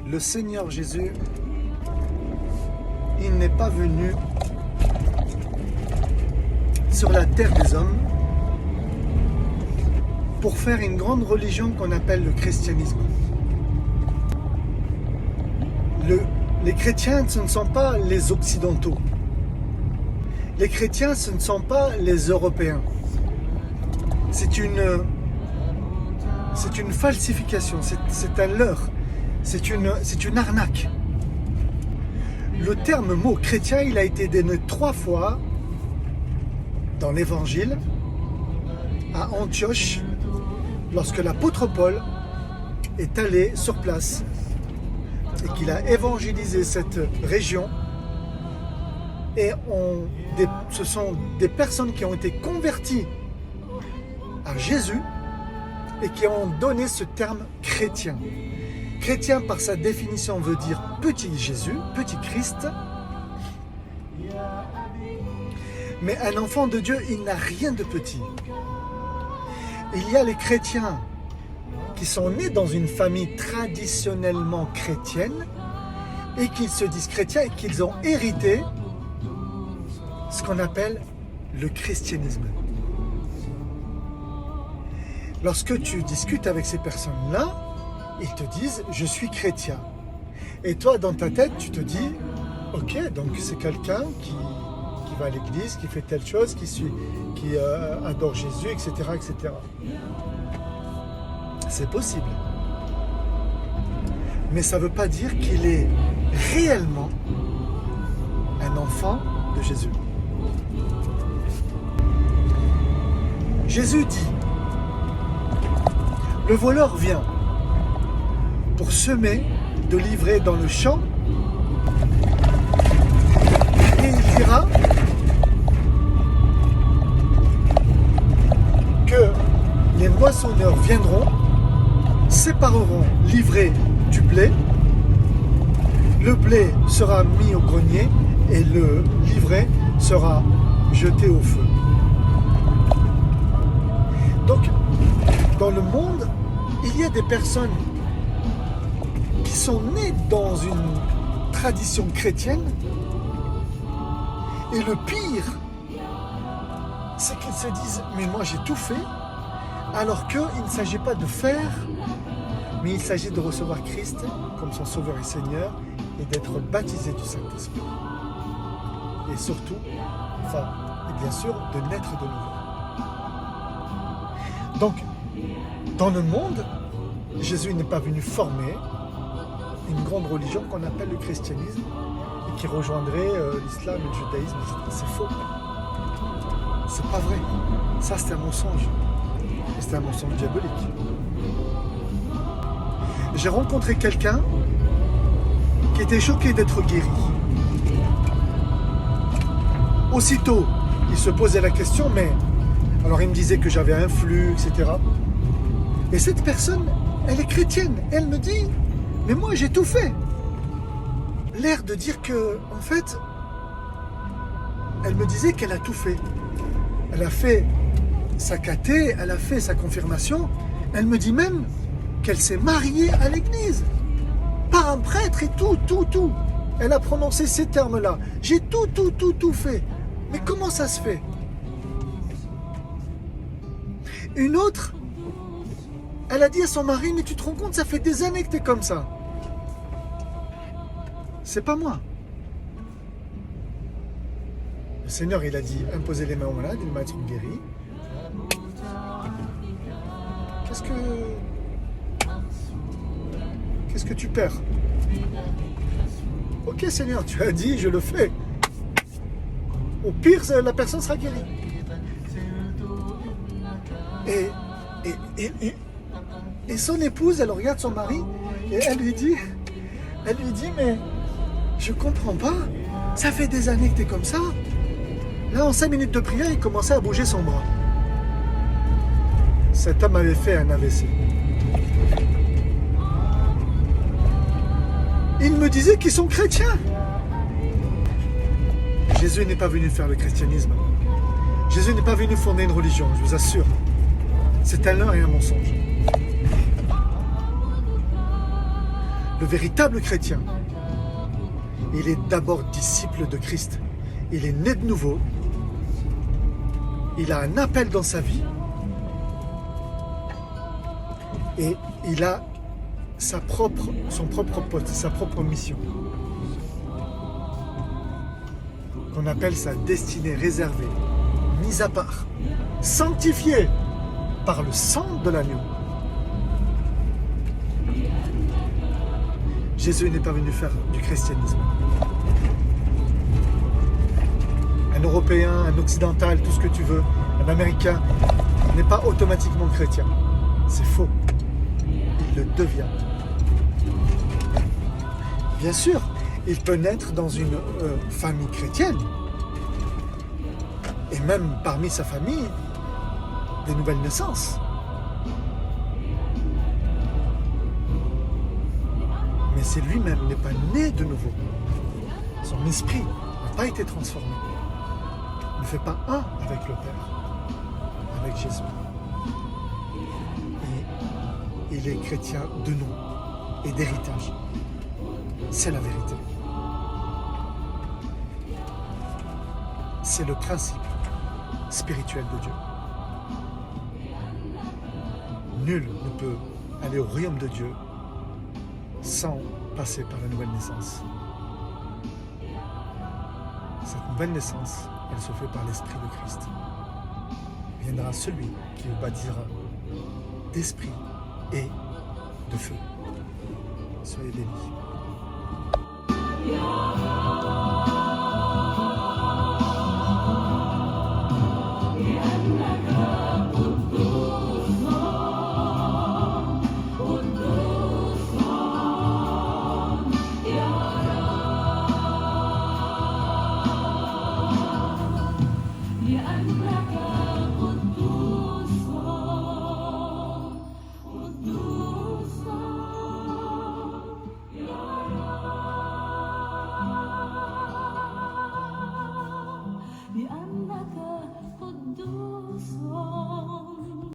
le Seigneur Jésus, il n'est pas venu sur la terre des hommes pour faire une grande religion qu'on appelle le christianisme. Les chrétiens, ce ne sont pas les occidentaux. Les chrétiens, ce ne sont pas les Européens. C'est une falsification, c'est un leurre, c'est une arnaque. Le mot chrétien, il a été donné 3 fois dans l'Évangile à Antioche, lorsque l'apôtre Paul est allé sur place et qu'il a évangélisé cette région. Et ce sont des personnes qui ont été converties à Jésus et qui ont donné ce terme chrétien. Chrétien, par sa définition, veut dire petit Jésus, petit Christ. Mais un enfant de Dieu, il n'a rien de petit. Il y a les chrétiens qui sont nés dans une famille traditionnellement chrétienne et qui se disent chrétiens et qu'ils ont hérité ce qu'on appelle le christianisme. Lorsque tu discutes avec ces personnes-là, ils te disent « je suis chrétien ». Et toi, dans ta tête, tu te dis « ok, donc c'est quelqu'un qui va à l'église, qui fait telle chose, qui adore Jésus, etc. etc. » C'est possible. Mais ça ne veut pas dire qu'il est réellement un enfant de Jésus. Jésus dit, le voleur vient pour semer, de livrer dans le champ, et il dira que les moissonneurs viendront, sépareront l'ivraie du blé, le blé sera mis au grenier et l'ivraie sera jeté au feu. Donc, dans le monde, il y a des personnes qui sont nées dans une tradition chrétienne et le pire, c'est qu'ils se disent « mais moi j'ai tout fait », alors qu'il ne s'agit pas de faire, mais il s'agit de recevoir Christ comme son Sauveur et Seigneur et d'être baptisé du Saint-Esprit. Et surtout, et bien sûr, de naître de nouveau. Donc, dans le monde, Jésus n'est pas venu former une grande religion qu'on appelle le christianisme et qui rejoindrait l'islam et le judaïsme. C'est faux. C'est pas vrai. Ça, c'est un mensonge. C'est un mensonge diabolique. J'ai rencontré quelqu'un qui était choqué d'être guéri. Aussitôt, il se posait la question, mais... Alors il me disait que j'avais un flux, etc. Et cette personne, elle est chrétienne. Elle me dit, mais moi j'ai tout fait. L'air de dire que, en fait, elle me disait qu'elle a tout fait. Elle a fait sa caté, elle a fait sa confirmation. Elle me dit même qu'elle s'est mariée à l'église. Par un prêtre et tout. Elle a prononcé ces termes-là. J'ai tout fait. Mais comment ça se fait ? Une autre, elle a dit à son mari, mais tu te rends compte, ça fait des années que tu es comme ça. C'est pas moi. Le Seigneur, il a dit, imposez les mains aux malades, les malades seront guéris. Qu'est-ce que tu perds ? Ok Seigneur, tu as dit, je le fais. Au pire, la personne sera guérie. Et son épouse, elle regarde son mari et elle lui dit, mais je comprends pas, ça fait des années que tu es comme ça. Là, en 5 minutes de prière, il commençait à bouger son bras. Cet homme avait fait un AVC. Ils me disaient qu'ils sont chrétiens. Jésus n'est pas venu faire le christianisme. Jésus n'est pas venu fonder une religion, je vous assure. C'est un leurre et un mensonge. Le véritable chrétien, il est d'abord disciple de Christ. Il est né de nouveau. Il a un appel dans sa vie. Et il a son propre poste, sa propre mission. Qu'on appelle sa destinée réservée, mise à part, sanctifiée par le sang de l'agneau. Jésus n'est pas venu faire du christianisme. Un Européen, un Occidental, tout ce que tu veux, un Américain, n'est pas automatiquement chrétien. C'est faux. Il le devient. Bien sûr, il peut naître dans une famille chrétienne. Et même parmi sa famille, des nouvelles naissances. Mais c'est lui-même n'est pas né de nouveau. Son esprit n'a pas été transformé. Il ne fait pas un avec le Père, avec Jésus. Et il est chrétien de nom et d'héritage. C'est la vérité. C'est le principe spirituel de Dieu. Nul ne peut aller au royaume de Dieu sans passer par la nouvelle naissance. Cette nouvelle naissance, elle se fait par l'Esprit de Christ. Viendra celui qui vous baptisera d'esprit et de feu. Soyez bénis.